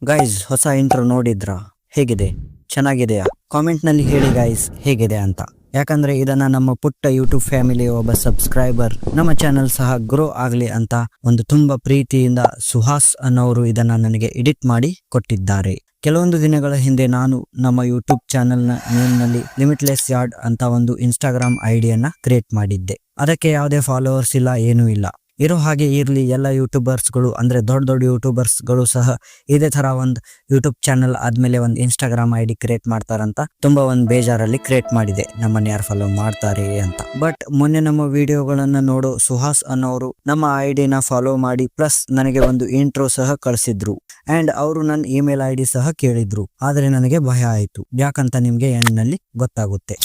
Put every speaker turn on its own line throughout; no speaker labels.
Guys, ಹೊಸ intro ನೋಡಿದ್ರಾ? ಹೇಗಿದೆ? ಚೆನ್ನಾಗಿದೆಯಾ? ಕಾಮೆಂಟ್ ನಲ್ಲಿ ಹೇಳಿ ಗೈಸ್, ಹೇಗಿದೆ ಅಂತ. ಯಾಕಂದ್ರೆ ಇದನ್ನ ನಮ್ಮ ಪುಟ್ಟ ಯೂಟ್ಯೂಬ್ ಫ್ಯಾಮಿಲಿಯ ಒಬ್ಬ ಸಬ್ಸ್ಕ್ರೈಬರ್ ನಮ್ಮ ಚಾನೆಲ್ ಸಹ ಗ್ರೋ ಆಗ್ಲಿ ಅಂತ ಒಂದು ತುಂಬಾ ಪ್ರೀತಿಯಿಂದ ಸುಹಾಸ್ ಅನ್ನೋರು ಇದನ್ನ ನನಗೆ ಎಡಿಟ್ ಮಾಡಿ ಕೊಟ್ಟಿದ್ದಾರೆ. ಕೆಲವೊಂದು ದಿನಗಳ ಹಿಂದೆ ನಾನು ನಮ್ಮ ಯೂಟ್ಯೂಬ್ ಚಾನೆಲ್ ನ ನೇಮ್ ನಲ್ಲಿ ಲಿಮಿಟ್ಲೆಸ್ ಯಾರ್ಡ್ ಅಂತ ಒಂದು ಇನ್ಸ್ಟಾಗ್ರಾಮ್ ಐಡಿಯನ್ನ ಕ್ರಿಯೇಟ್ ಮಾಡಿದ್ದೆ. ಅದಕ್ಕೆ ಯಾವುದೇ ಫಾಲೋವರ್ಸ್ ಇಲ್ಲ, ಏನೂ ಇಲ್ಲ. ಇರೋ ಹಾಗೆ ಇರ್ಲಿ, ಎಲ್ಲ ಯೂಟ್ಯೂಬರ್ಸ್ಗಳು ಅಂದ್ರೆ ದೊಡ್ಡ ದೊಡ್ಡ ಯೂಟ್ಯೂಬರ್ಸ್ಗಳು ಸಹ ಇದೇ ತರ ಒಂದು ಯೂಟ್ಯೂಬ್ ಚಾನಲ್ ಆದ್ಮೇಲೆ ಒಂದು ಇನ್ಸ್ಟಾಗ್ರಾಮ್ ಐಡಿ ಕ್ರಿಯೇಟ್ ಮಾಡ್ತಾರಂತ ತುಂಬಾ ಒಂದು ಬೇಜಾರಲ್ಲಿ ಕ್ರಿಯೇಟ್ ಮಾಡಿದೆ, ನಮ್ಮನ್ನ ಯಾರು ಫಾಲೋ ಮಾಡ್ತಾರೆ ಅಂತ. ಬಟ್ ಮೊನ್ನೆ ನಮ್ಮ ವಿಡಿಯೋಗಳನ್ನ ನೋಡೋ ಸುಹಾಸ್ ಅನ್ನೋರು ನಮ್ಮ ಐಡಿನ ಫಾಲೋ ಮಾಡಿ ಪ್ಲಸ್ ನನಗೆ ಒಂದು ಇಂಟ್ರೋ ಸಹ ಕಳಿಸಿದ್ರು ಅಂಡ್ ಅವರು ನನ್ನ ಇಮೇಲ್ ಐಡಿ ಸಹ ಕೇಳಿದ್ರು. ಆದ್ರೆ ನನಗೆ ಭಯ ಆಯ್ತು, ಯಾಕಂತ ನಿಮ್ಗೆ ಎಂಡ್ನಲ್ಲಿ ಗೊತ್ತಾಗುತ್ತೆ.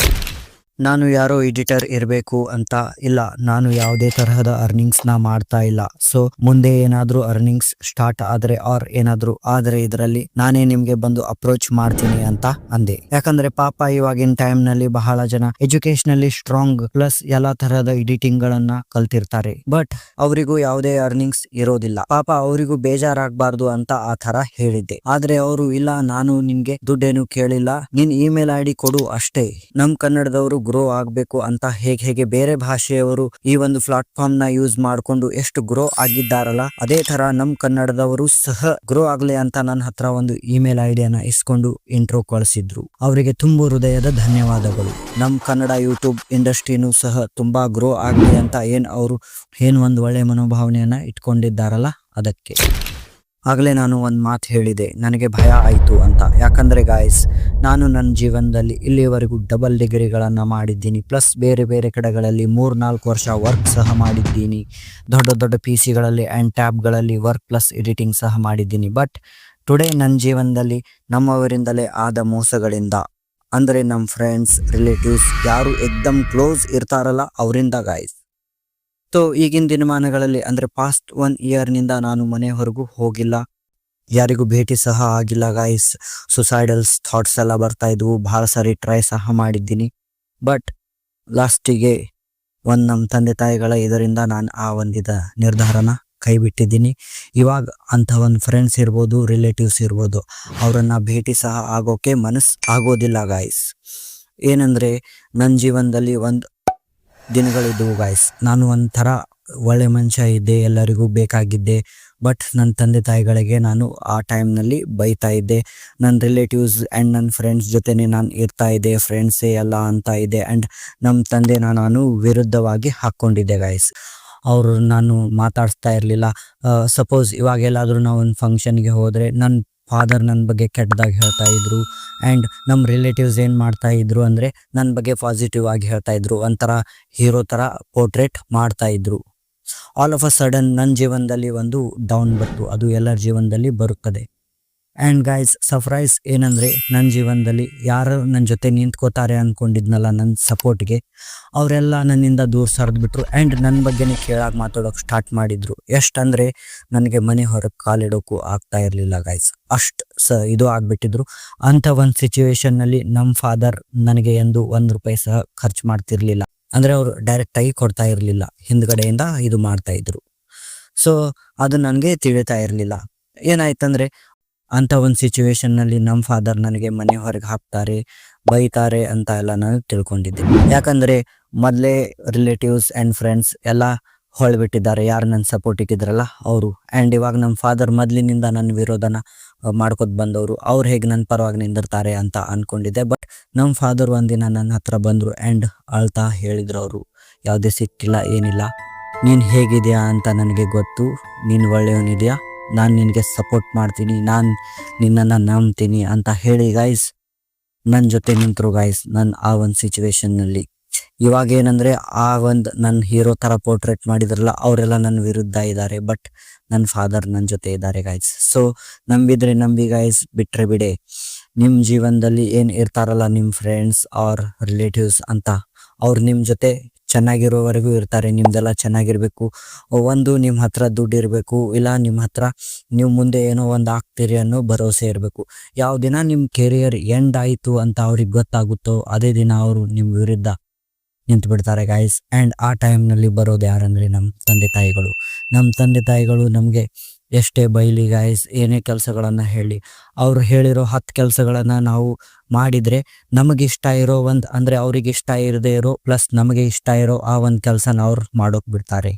ನಾನು ಯಾರೋ ಎಡಿಟರ್ ಇರಬೇಕು ಅಂತ ಇಲ್ಲ, ನಾನು ಯಾವುದೇ ತರಹದ ಅರ್ನಿಂಗ್ಸ್ ನ ಮಾಡ್ತಾ ಇಲ್ಲ. ಸೊ ಮುಂದೆ ಏನಾದ್ರೂ ಅರ್ನಿಂಗ್ಸ್ ಸ್ಟಾರ್ಟ್ ಆದ್ರೆ ಆರ್ ಏನಾದ್ರೂ ಆದ್ರೆ ಇದರಲ್ಲಿ ನಾನೇ ನಿಮ್ಗೆ ಬಂದು ಅಪ್ರೋಚ್ ಮಾಡ್ತೀನಿ ಅಂತ ಅಂದೆ. ಯಾಕಂದ್ರೆ ಪಾಪ ಇವಾಗಿನ ಟೈಮ್ ನಲ್ಲಿ ಬಹಳ ಜನ ಎಜುಕೇಶನಲ್ಲಿ ಸ್ಟ್ರಾಂಗ್ ಪ್ಲಸ್ ಎಲ್ಲಾ ತರಹದ ಎಡಿಟಿಂಗ್ ಗಳನ್ನ ಕಲ್ತಿರ್ತಾರೆ, ಬಟ್ ಅವರಿಗೂ ಯಾವುದೇ ಅರ್ನಿಂಗ್ಸ್ ಇರೋದಿಲ್ಲ. ಪಾಪ ಅವರಿಗೂ ಬೇಜಾರಾಗಬಾರ್ದು ಅಂತ ಆ ತರ ಹೇಳಿದ್ದೆ. ಆದ್ರೆ ಅವರು ಇಲ್ಲ, ನಾನು ನಿನ್ಗೆ ದುಡ್ಡೇನು ಕೇಳಿಲ್ಲ, ನಿನ್ ಇಮೇಲ್ ಐಡಿ ಕೊಡು ಅಷ್ಟೇ. ನಮ್ ಕನ್ನಡದವರು ಗ್ರೋ ಆಗ್ಬೇಕು ಅಂತ ಹೇಗೆ ಬೇರೆ ಭಾಷೆಯವರು ಈ ಒಂದು ಪ್ಲಾಟ್ಫಾರ್ಮ್ ನ ಯೂಸ್ ಮಾಡ್ಕೊಂಡು ಎಷ್ಟು ಗ್ರೋ ಆಗಿದ್ದಾರಲ್ಲ, ಅದೇ ತರ ನಮ್ ಕನ್ನಡದವರು ಸಹ ಗ್ರೋ ಆಗ್ಲಿ ಅಂತ ನನ್ನ ಹತ್ರ ಒಂದು ಇಮೇಲ್ ಐಡಿಯನ್ನ ಇಸ್ಕೊಂಡು ಇಂಟ್ರೋ ಕಳಿಸಿದ್ರು. ಅವರಿಗೆ ತುಂಬು ಹೃದಯದ ಧನ್ಯವಾದಗಳು. ನಮ್ ಕನ್ನಡ ಯೂಟ್ಯೂಬ್ ಇಂಡಸ್ಟ್ರಿನೂ ಸಹ ತುಂಬಾ ಗ್ರೋ ಆಗ್ಲಿ ಅಂತ ಅವರು ಒಂದು ಒಳ್ಳೆ ಮನೋಭಾವನೆಯನ್ನ ಇಟ್ಕೊಂಡಿದ್ದಾರಲ್ಲ, ಅದಕ್ಕೆ. ಆಗಲೇ ನಾನು ಒಂದು ಮಾತು ಹೇಳಿದೆ, ನನಗೆ ಭಯ ಆಯಿತು ಅಂತ. ಯಾಕಂದರೆ ಗಾಯ್ಸ್, ನಾನು ನನ್ನ ಜೀವನದಲ್ಲಿ ಇಲ್ಲಿವರೆಗೂ ಡಬಲ್ ಡಿಗ್ರಿಗಳನ್ನು ಮಾಡಿದ್ದೀನಿ, ಪ್ಲಸ್ ಬೇರೆ ಬೇರೆ ಕಡೆಗಳಲ್ಲಿ 3-4 ವರ್ಷ ವರ್ಕ್ ಸಹ ಮಾಡಿದ್ದೀನಿ. ದೊಡ್ಡ ದೊಡ್ಡ PC ಗಳಲ್ಲಿ ಆ್ಯಂಡ್ ಟ್ಯಾಬ್ಗಳಲ್ಲಿ ವರ್ಕ್ ಪ್ಲಸ್ ಎಡಿಟಿಂಗ್ ಸಹ ಮಾಡಿದ್ದೀನಿ. ಬಟ್ ಟುಡೇ ನನ್ನ ಜೀವನದಲ್ಲಿ ನಮ್ಮವರಿಂದಲೇ ಆದ ಮೋಸಗಳಿಂದ, ಅಂದರೆ ನಮ್ಮ ಫ್ರೆಂಡ್ಸ್, ರಿಲೇಟಿವ್ಸ್ ಯಾರು ಎಕ್ದಮ್ ಕ್ಲೋಸ್ ಇರ್ತಾರಲ್ಲ ಅವರಿಂದ ಗಾಯ್ಸ್. ಸೊ ಈಗಿನ ದಿನಮಾನಗಳಲ್ಲಿ ಅಂದ್ರೆ ಪಾಸ್ಟ್ 1 ಇಯರ್ನಿಂದ ನಾನು ಮನೆ ಹೊರಗೂ ಹೋಗಿಲ್ಲ, ಯಾರಿಗೂ ಭೇಟಿ ಸಹ ಆಗಿಲ್ಲ ಗಾಯ್ಸ್. ಸುಸೈಡಲ್ಸ್ ಥಾಟ್ಸ್ ಎಲ್ಲ ಬರ್ತಾ ಇದ್ವು, ಬಹಳ ಸಾರಿ ಟ್ರೈ ಸಹ ಮಾಡಿದ್ದೀನಿ. ಬಟ್ ಲಾಸ್ಟಿಗೆ ನಮ್ಮ ತಂದೆ ತಾಯಿಗಳ ಇದರಿಂದ ನಾನು ಆ ಒಂದಿದ ನಿರ್ಧಾರನ ಕೈ ಬಿಟ್ಟಿದ್ದೀನಿ. ಇವಾಗ ಅಂಥ ಒಂದು ಫ್ರೆಂಡ್ಸ್ ಇರ್ಬೋದು, ರಿಲೇಟಿವ್ಸ್ ಇರ್ಬೋದು, ಅವರನ್ನ ಭೇಟಿ ಸಹ ಆಗೋಕೆ ಮನಸ್ಸು ಆಗೋದಿಲ್ಲ ಗಾಯ್ಸ್. ಏನಂದ್ರೆ ನನ್ನ ಜೀವನದಲ್ಲಿ ಒಂದು ದಿನಗಳಿದ್ದವು ಗಾಯ್ಸ್, ನಾನು ಒಂಥರ ಒಳ್ಳೆ ಮನುಷ್ಯ ಇದ್ದೆ, ಎಲ್ಲರಿಗೂ ಬೇಕಾಗಿದ್ದೆ. ಬಟ್ ನನ್ನ ತಂದೆ ತಾಯಿಗಳಿಗೆ ನಾನು ಆ ಟೈಮ್ನಲ್ಲಿ ಬೈತಾ ಇದ್ದೆ. ನನ್ನ ರಿಲೇಟಿವ್ಸ್ ಆ್ಯಂಡ್ ನನ್ನ ಫ್ರೆಂಡ್ಸ್ ಜೊತೆನೇ ನಾನು ಇರ್ತಾ ಇದ್ದೆ, ಫ್ರೆಂಡ್ಸೇ ಎಲ್ಲ ಅಂತ ಇದೆ. ಆ್ಯಂಡ್ ನಮ್ಮ ತಂದೆನ ನಾನು ವಿರುದ್ಧವಾಗಿ ಹಾಕ್ಕೊಂಡಿದ್ದೆ ಗಾಯ್ಸ್. ಅವರು ನಾನು ಮಾತಾಡಿಸ್ತಾ ಇರಲಿಲ್ಲ. ಸಪೋಸ್ ಇವಾಗೆಲ್ಲಾದರೂ ನಾವು ಒಂದು ಫಂಕ್ಷನ್ಗೆ ಹೋದರೆ ನನ್ನ ಫಾದರ್ ನನ್ನ ಬಗ್ಗೆ ಕೆಟ್ಟದಾಗಿ ಹೇಳ್ತಾ ಇದ್ರು, ಆ್ಯಂಡ್ ನಮ್ಮ ರಿಲೇಟಿವ್ಸ್ ಏನು ಮಾಡ್ತಾ ಇದ್ರು ಅಂದರೆ ನನ್ನ ಬಗ್ಗೆ ಪಾಸಿಟಿವ್ ಆಗಿ ಹೇಳ್ತಾ ಇದ್ರು, ಒಂಥರ ಹೀರೋ ಥರ ಪೋರ್ಟ್ರೇಟ್ ಮಾಡ್ತಾ ಇದ್ರು. ಆಲ್ ಆಫ್ ಅ ಸಡನ್ ನನ್ನ ಜೀವನದಲ್ಲಿ ಒಂದು ಡೌನ್ ಬಂತು, ಅದು ಎಲ್ಲರ ಜೀವನದಲ್ಲಿ ಬರುತ್ತದೆ. ಆ್ಯಂಡ್ ಗೈಸ್, ಸರ್ಪ್ರೈಸ್ ಏನಂದರೆ ನನ್ನ ಜೀವನದಲ್ಲಿ ಯಾರು ನನ್ನ ಜೊತೆ ನಿಂತ್ಕೋತಾರೆ ಅಂದ್ಕೊಂಡಿದ್ನಲ್ಲ ನನ್ನ ಸಪೋರ್ಟ್ಗೆ, ಅವರೆಲ್ಲ ನನ್ನಿಂದ ದೂರ ಸರಿದ್ಬಿಟ್ರು. ಆ್ಯಂಡ್ ನನ್ನ ಬಗ್ಗೆನೇ ಕೇಳಾಗಿ ಮಾತಾಡೋಕೆ ಸ್ಟಾರ್ಟ್ ಮಾಡಿದರು. ಎಷ್ಟಂದರೆ ನನಗೆ ಮನೆ ಹೊರಗೆ ಕಾಲಿಡೋಕ್ಕೂ ಆಗ್ತಾ ಇರಲಿಲ್ಲ ಗೈಸ್, ಅಷ್ಟು ಇದು ಆಗಿಬಿಟ್ಟಿದ್ರು. ಅಂಥ ಒಂದು ಸಿಚುವೇಶನ್ನಲ್ಲಿ ನಮ್ಮ ಫಾದರ್ ನನಗೆ ಎಂದು ₹1 ಸಹ ಖರ್ಚು ಮಾಡ್ತಿರ್ಲಿಲ್ಲ. ಅಂದರೆ ಅವರು ಡೈರೆಕ್ಟಾಗಿ ಕೊಡ್ತಾ ಇರಲಿಲ್ಲ, ಹಿಂದ್ಗಡೆಯಿಂದ ಇದು ಮಾಡ್ತಾ ಇದ್ರು. ಸೊ ಅದು ನನಗೆ ತಿಳಿತಾ ಇರಲಿಲ್ಲ. ಏನಾಯ್ತಂದರೆ ಅಂಥ ಒಂದು ಸಿಚುವೇಶನ್ನಲ್ಲಿ ನಮ್ಮ ಫಾದರ್ ನನಗೆ ಮನೆ ಹೊರಗೆ ಹಾಕ್ತಾರೆ, ಬೈತಾರೆ ಅಂತ ಎಲ್ಲ ನಾನು ತಿಳ್ಕೊಂಡಿದ್ದೆ. ಯಾಕಂದರೆ ಮೊದಲೇ ರಿಲೇಟಿವ್ಸ್ ಆ್ಯಂಡ್ ಫ್ರೆಂಡ್ಸ್ ಎಲ್ಲ ಹೊಳ್ಬಿಟ್ಟಿದ್ದಾರೆ, ಯಾರು ನನ್ನ ಸಪೋರ್ಟಿಗಿದ್ರಲ್ಲ ಅವರು. ಆ್ಯಂಡ್ ಇವಾಗ ನಮ್ಮ ಫಾದರ್ ಮೊದಲಿನಿಂದ ನನ್ನ ವಿರೋಧನ ಮಾಡ್ಕೊತ ಬಂದವರು, ಅವ್ರು ಹೇಗೆ ನನ್ನ ಪರವಾಗಿ ನಿಂದಿರ್ತಾರೆ ಅಂತ ಅಂದ್ಕೊಂಡಿದ್ದೆ. ಬಟ್ ನಮ್ಮ ಫಾದರ್ ಒಂದಿನ ನನ್ನ ಹತ್ರ ಬಂದರು ಆ್ಯಂಡ್ ಅಳ್ತಾ ಹೇಳಿದ್ರು, ಅವರು ಯಾವುದೇ ಸಿಟ್ಟಿಲ್ಲ ಏನಿಲ್ಲ, ನೀನು ಹೇಗಿದೆಯಾ ಅಂತ ನನಗೆ ಗೊತ್ತು, ನೀನು ಒಳ್ಳೆಯವನಿದೆಯಾ, ನಾನು ನಿನಗೆ ಸಪೋರ್ಟ್ ಮಾಡ್ತೀನಿ, ನಾನು ನಿನ್ನನ್ನು ನಂಬ್ತೀನಿ ಅಂತ ಹೇಳಿ ಗಾಯ್ಸ್ ನನ್ನ ಜೊತೆ ನಿಂತರು ಗಾಯ್ಸ್. ನನ್ನ ಆ ಒಂದು ಸಿಚುವೇಶನ್ನಲ್ಲಿ ಇವಾಗ ಏನಂದರೆ ಆ ಒಂದು ನನ್ನ ಹೀರೋ ಥರ ಪೋರ್ಟ್ರೇಟ್ ಮಾಡಿದ್ರಲ್ಲ ಅವರೆಲ್ಲ ನನ್ನ ವಿರುದ್ಧ ಇದ್ದಾರೆ, ಬಟ್ ನನ್ನ ಫಾದರ್ ನನ್ನ ಜೊತೆ ಇದ್ದಾರೆ ಗಾಯ್ಸ್. ಸೊ ನಂಬಿದ್ರೆ ನಂಬಿ ಗಾಯ್ಸ್, ಬಿಟ್ಟರೆ ಬಿಡೆ. ನಿಮ್ಮ ಜೀವನದಲ್ಲಿ ಏನು ಇರ್ತಾರಲ್ಲ ನಿಮ್ಮ ಫ್ರೆಂಡ್ಸ್ ಆರ್ ರಿಲೇಟಿವ್ಸ್ ಅಂತ, ಅವ್ರು ನಿಮ್ಮ ಜೊತೆ ಚೆನ್ನಾಗಿರೋವರೆಗೂ ಇರ್ತಾರೆ. ನಿಮ್ದೆಲ್ಲ ಚೆನ್ನಾಗಿರಬೇಕು, ಒಂದು ನಿಮ್ಮ ಹತ್ರ ದುಡ್ಡು ಇರಬೇಕು, ಇಲ್ಲ ನಿಮ್ಮ ಹತ್ರ ನೀವು ಮುಂದೆ ಏನೋ ಒಂದು ಆಗ್ತೀರಿ ಅನ್ನೋ ಭರವಸೆ ಇರಬೇಕು. ಯಾವ ದಿನ ನಿಮ್ಮ ಕೆರಿಯರ್ ಎಂಡ್ ಆಯಿತು ಅಂತ ಅವ್ರಿಗೆ ಗೊತ್ತಾಗುತ್ತೋ ಅದೇ ದಿನ ಅವರು ನಿಮ್ಮ ವಿರುದ್ಧ ನಿಂತು ಬಿಡ್ತಾರೆ ಗಾಯ್ಸ್. ಆ್ಯಂಡ್ ಆ ಟೈಮ್ನಲ್ಲಿ ಬರೋದು ಯಾರಂದರೆ ನಮ್ಮ ತಂದೆ ತಾಯಿಗಳು. ನಮ್ಮ ತಂದೆ ತಾಯಿಗಳು ನಮಗೆ ಎಷ್ಟೇ ಬೈಲಿ ಗಾಯ್ಸ್, ಏನೇ ಕೆಲಸಗಳನ್ನು ಹೇಳಿ, ಅವ್ರು ಹೇಳಿರೋ 10 ಕೆಲಸಗಳನ್ನು ನಾವು ಮಾಡಿದರೆ ನಮಗಿಷ್ಟ ಇರೋ ಒಂದು ಅಂದರೆ ಅವ್ರಿಗೆ ಇಷ್ಟ ಇರದೇ ಇರೋ ಪ್ಲಸ್ ನಮಗೆ ಇಷ್ಟ ಇರೋ ಆ ಒಂದು ಕೆಲಸನ ಅವ್ರು ಮಾಡೋಕೆ ಬಿಡ್ತಾರೆ.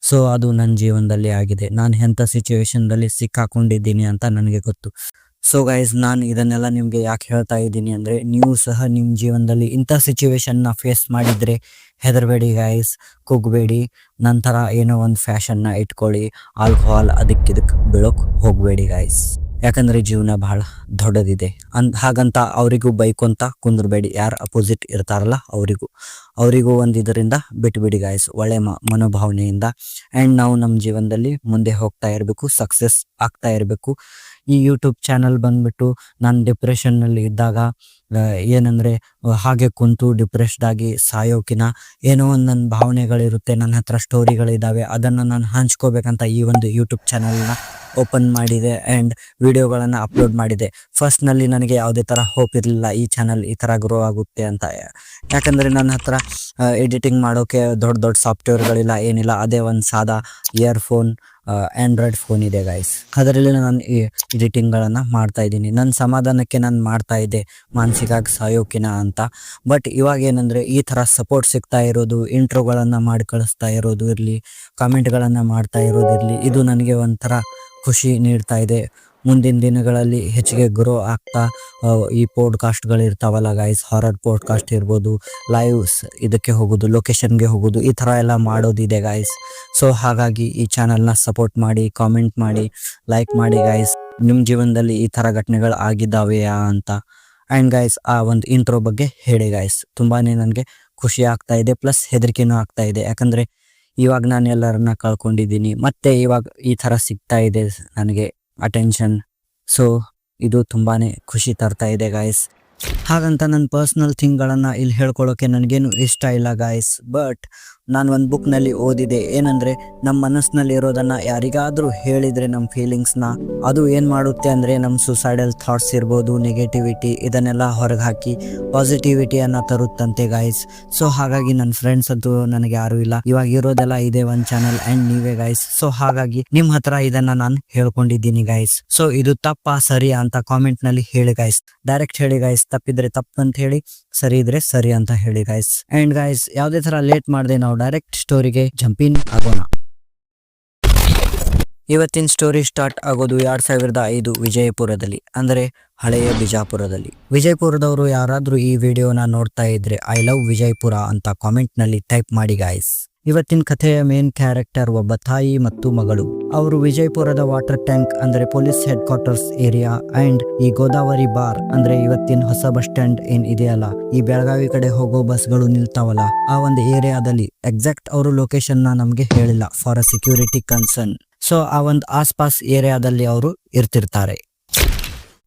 ಸೊ ಅದು ನನ್ನ ಜೀವನದಲ್ಲಿ ಆಗಿದೆ. ನಾನು ಎಂಥ ಸಿಚುವೇಶನ್ದಲ್ಲಿ ಸಿಕ್ಕಾಕೊಂಡಿದ್ದೀನಿ ಅಂತ ನನಗೆ ಗೊತ್ತು. ಸೊ ಗೈಸ್, ನಾನು ಇದನ್ನೆಲ್ಲ ನಿಮಗೆ ಯಾಕೆ ಹೇಳ್ತಾ ಇದ್ದೀನಿ ಅಂದರೆ, ನೀವು ಸಹ ನಿಮ್ಮ ಜೀವನದಲ್ಲಿ ಇಂಥ ಸಿಚುವೇಶನ್ನ ಫೇಸ್ ಮಾಡಿದರೆ ಹೆದರಬೇಡಿ ಗೈಸ್, ಕುಗ್ಬೇಡಿ. ನಂತರ ಏನೋ ಒಂದು ಫ್ಯಾಷನ್ನ ಇಟ್ಕೊಳ್ಳಿ, ಆಲ್ಕೋಹಾಲ್ ಅದಕ್ಕಿದಕ್ಕೆ ಬೀಳೋಕೆ ಹೋಗಬೇಡಿ ಗೈಸ್. ಯಾಕಂದರೆ ಜೀವನ ಬಹಳ ದೊಡ್ಡದಿದೆ. ಹಾಗಂತ ಅವರಿಗೂ ಬೈಕೊಂತ ಕುಂದ್ರಬೇಡಿ. ಯಾರು ಅಪೋಸಿಟ್ ಇರ್ತಾರಲ್ಲ ಅವರಿಗೂ ಒಂದು ಇದರಿಂದ ಬಿಟ್ಬಿಡಿ ಗಾಯ್ಸ್, ಒಳ್ಳೆ ಮನೋಭಾವನೆಯಿಂದ. ಆ್ಯಂಡ್ ನಾವು ನಮ್ಮ ಜೀವನದಲ್ಲಿ ಮುಂದೆ ಹೋಗ್ತಾ ಇರಬೇಕು, ಸಕ್ಸಸ್ ಆಗ್ತಾ ಇರಬೇಕು. ಈ ಯೂಟ್ಯೂಬ್ ಚಾನಲ್ ಬಂದ್ಬಿಟ್ಟು ನಾನು ಡಿಪ್ರೆಷನ್ನಲ್ಲಿ ಇದ್ದಾಗ ಏನಂದರೆ ಹಾಗೆ ಕುಂತು ಡಿಪ್ರೆಸ್ಡ್ ಆಗಿ ಸಾಯೋಕಿನ ಏನೋ ಒಂದು ನನ್ನ ಭಾವನೆಗಳಿರುತ್ತೆ, ನನ್ನ ಹತ್ರ ಸ್ಟೋರಿಗಳಿದ್ದಾವೆ, ಅದನ್ನು ನಾನು ಹಂಚ್ಕೋಬೇಕಂತ ಈ ಒಂದು ಯೂಟ್ಯೂಬ್ ಚಾನಲ್ನ ಓಪನ್ ಮಾಡಿದೆ ಆ್ಯಂಡ್ ವಿಡಿಯೋಗಳನ್ನು ಅಪ್ಲೋಡ್ ಮಾಡಿದೆ. ಫಸ್ಟ್ನಲ್ಲಿ ನನಗೆ ಯಾವುದೇ ಥರ ಹೋಪ್ ಇರಲಿಲ್ಲ ಈ ಚಾನಲ್ ಈ ಥರ ಗ್ರೋ ಆಗುತ್ತೆ ಅಂತ. ಯಾಕಂದರೆ ನನ್ನ ಹತ್ರ ಎಡಿಟಿಂಗ್ ಮಾಡೋಕ್ಕೆ ದೊಡ್ಡ ದೊಡ್ಡ ಸಾಫ್ಟ್ವೇರ್ಗಳಿಲ್ಲ, ಏನಿಲ್ಲ. ಅದೇ ಒಂದು ಸಾದಾ ಇಯರ್ಫೋನ್ ಆ್ಯಂಡ್ರಾಯ್ಡ್ ಫೋನ್ ಇದೆ ಗೈಸ್, ಅದರಲ್ಲಿ ನಾನು ಈ ಎಡಿಟಿಂಗ್ಗಳನ್ನು ಮಾಡ್ತಾಯಿದ್ದೀನಿ. ನನ್ನ ಸಮಾಧಾನಕ್ಕೆ ನಾನು ಮಾಡ್ತಾಯಿದ್ದೆ, ಮಾನಸಿಕವಾಗಿ ಸಾಯೋಕಿನ ಅಂತ. ಬಟ್ ಇವಾಗ ಏನಂದರೆ ಈ ಥರ ಸಪೋರ್ಟ್ ಸಿಗ್ತಾ ಇರೋದು, ಇಂಟ್ರೋಗಳನ್ನು ಮಾಡಿ ಕಳಿಸ್ತಾ ಇರೋದು ಇರಲಿ, ಕಾಮೆಂಟ್ಗಳನ್ನು ಮಾಡ್ತಾ ಇರೋದಿರಲಿ, ಇದು ನನಗೆ ಒಂಥರ ಖುಷಿ ನೀಡ್ತಾ ಇದೆ. ಮುಂದಿನ ದಿನಗಳಲ್ಲಿ ಹೆಚ್ಚಿಗೆ ಗ್ರೋ ಆಗ್ತಾ ಈ ಪೋಡ್ಕಾಸ್ಟ್ಗಳಿರ್ತಾವಲ್ಲ ಗೈಸ್, ಹಾರರ್ ಪೋಡ್ಕಾಸ್ಟ್ ಇರ್ಬೋದು, ಲೈವ್ಸ್ ಇದಕ್ಕೆ ಹೋಗೋದು, ಲೊಕೇಶನ್ಗೆ ಹೋಗೋದು, ಈ ಥರ ಎಲ್ಲ ಮಾಡೋದಿದೆ ಗೈಸ್. ಸೊ ಹಾಗಾಗಿ ಈ ಚಾನಲ್ನ ಸಪೋರ್ಟ್ ಮಾಡಿ, ಕಾಮೆಂಟ್ ಮಾಡಿ, ಲೈಕ್ ಮಾಡಿ ಗೈಸ್. ನಿಮ್ಮ ಜೀವನದಲ್ಲಿ ಈ ಥರ ಘಟನೆಗಳು ಆಗಿದ್ದಾವೆಯಾ ಅಂತ. ಆ್ಯಂಡ್ ಗೈಸ್, ಆ ಒಂದು ಇಂಟ್ರೋ ಬಗ್ಗೆ ಹೇಳಿ ಗೈಸ್. ತುಂಬಾ ನನಗೆ ಖುಷಿ ಆಗ್ತಾ ಇದೆ, ಪ್ಲಸ್ ಹೆದರಿಕೆನೂ ಆಗ್ತಾ ಇದೆ. ಯಾಕಂದರೆ ಇವಾಗ ನಾನು ಎಲ್ಲರನ್ನ ಕಳ್ಕೊಂಡಿದ್ದೀನಿ, ಮತ್ತು ಇವಾಗ ಈ ಥರ ಸಿಗ್ತಾ ಇದೆ ನನಗೆ ಅಟೆನ್ಷನ್. ಸೊ ಇದು ತುಂಬಾ ಖುಷಿ ತರ್ತಾ ಇದೆ ಗಾಯ್ಸ್. ಹಾಗಂತ ನನ್ನ ಪರ್ಸ್ನಲ್ ಥಿಂಗ್ಗಳನ್ನು ಇಲ್ಲಿ ಹೇಳ್ಕೊಳ್ಳೋಕೆ ನನಗೇನು ಇಷ್ಟ ಇಲ್ಲ ಗಾಯ್ಸ್. ಬಟ್ ನಾನು ಒಂದು ಬುಕ್ನಲ್ಲಿ ಓದಿದೆ, ಏನಂದರೆ ನಮ್ಮ ಮನಸ್ಸಿನಲ್ಲಿ ಇರೋದನ್ನು ಯಾರಿಗಾದರೂ ಹೇಳಿದರೆ ನಮ್ಮ ಫೀಲಿಂಗ್ಸ್ನ, ಅದು ಏನು ಮಾಡುತ್ತೆ ಅಂದರೆ ನಮ್ಮ ಸುಸೈಡಲ್ ಥಾಟ್ಸ್ ಇರ್ಬೋದು, ನೆಗೆಟಿವಿಟಿ, ಇದನ್ನೆಲ್ಲ ಹೊರಗೆ ಹಾಕಿ ಪಾಸಿಟಿವಿಟಿಯನ್ನು ತರುತ್ತಂತೆ ಗಾಯ್ಸ್. ಸೊ ಹಾಗಾಗಿ ನನ್ನ ಫ್ರೆಂಡ್ಸ್ ಅಂತೂ ನನಗೆ ಯಾರೂ ಇಲ್ಲ, ಇವಾಗ ಇರೋದೆಲ್ಲ ಇದೆ ಒಂದು ಚಾನಲ್ ಆ್ಯಂಡ್ ನೀವೇ ಗಾಯ್ಸ್. ಸೊ ಹಾಗಾಗಿ ನಿಮ್ಮ ಹತ್ರ ಇದನ್ನು ನಾನು ಹೇಳ್ಕೊಂಡಿದ್ದೀನಿ ಗಾಯ್ಸ್. ಸೊ ಇದು ತಪ್ಪಾ ಸರಿ ಅಂತ ಕಾಮೆಂಟ್ನಲ್ಲಿ ಹೇಳಿ ಗಾಯ್ಸ್, ಡೈರೆಕ್ಟ್ ಹೇಳಿ ಗಾಯ್ಸ್. ತಪ್ಪಿದ್ರೆ ತಪ್ಪು ಅಂತ ಹೇಳಿ, ಸರಿ ಇದ್ರೆ ಸರಿ ಅಂತ ಹೇಳಿ ಗಾಯ್ಸ್. ಆ್ಯಂಡ್ ಗಾಯ್ಸ್, ಯಾವುದೇ ಥರ ಲೇಟ್ ಮಾಡದೆ ನಾವು ಡೈರೆಕ್ಟ್ ಸ್ಟೋರಿಗೆ ಜಂಪಿನ್ ಆಗೋಣ. ಇವತ್ತಿನ ಸ್ಟೋರಿ ಸ್ಟಾರ್ಟ್ ಆಗೋದು 2005 ವಿಜಯಪುರದಲ್ಲಿ, ಅಂದರೆ ಹಳೆಯ ಬಿಜಾಪುರದಲ್ಲಿ. ವಿಜಯಪುರದವರು ಯಾರಾದರೂ ಈ ವಿಡಿಯೋನ ನೋಡ್ತಾ ಇದ್ರೆ ಐ ಲವ್ ವಿಜಯಪುರ ಅಂತ ಕಾಮೆಂಟ್ನಲ್ಲಿ ಟೈಪ್ ಮಾಡಿ ಗಾಯ್ಸ್. ಇವತ್ತಿನ ಕಥೆಯ ಮೇನ್ ಕ್ಯಾರೆಕ್ಟರ್ ಒಬ್ಬ ತಾಯಿ ಮತ್ತು ಮಗಳು. ಅವರು ವಿಜಯಪುರದ ವಾಟರ್ ಟ್ಯಾಂಕ್ ಅಂದರೆ police head quarters area and ಈ ಗೋದಾವರಿ ಬಾರ್ ಅಂದ್ರೆ ಇವತ್ತಿನ ಹೊಸ ಬಸ್ ಸ್ಟ್ಯಾಂಡ್ ಏನ್ ಇದೆಯಲ್ಲ, ಈ ಬೆಳಗಾವಿ ಕಡೆ ಹೋಗೋ ಬಸ್ಗಳು ನಿಲ್ತಾವಲ್ಲ, ಆ ಒಂದು ಏರಿಯಾದಲ್ಲಿ ಎಕ್ಸಾಕ್ಟ್ ಅವರು ಲೊಕೇಶನ್ ನಮ್ಗೆ ಹೇಳಿಲ್ಲ for a security concern. So ಆ ಒಂದು ಆಸ್ಪಾಸ್ ಏರಿಯಾದಲ್ಲಿ ಅವರು ಇರ್ತಿರ್ತಾರೆ.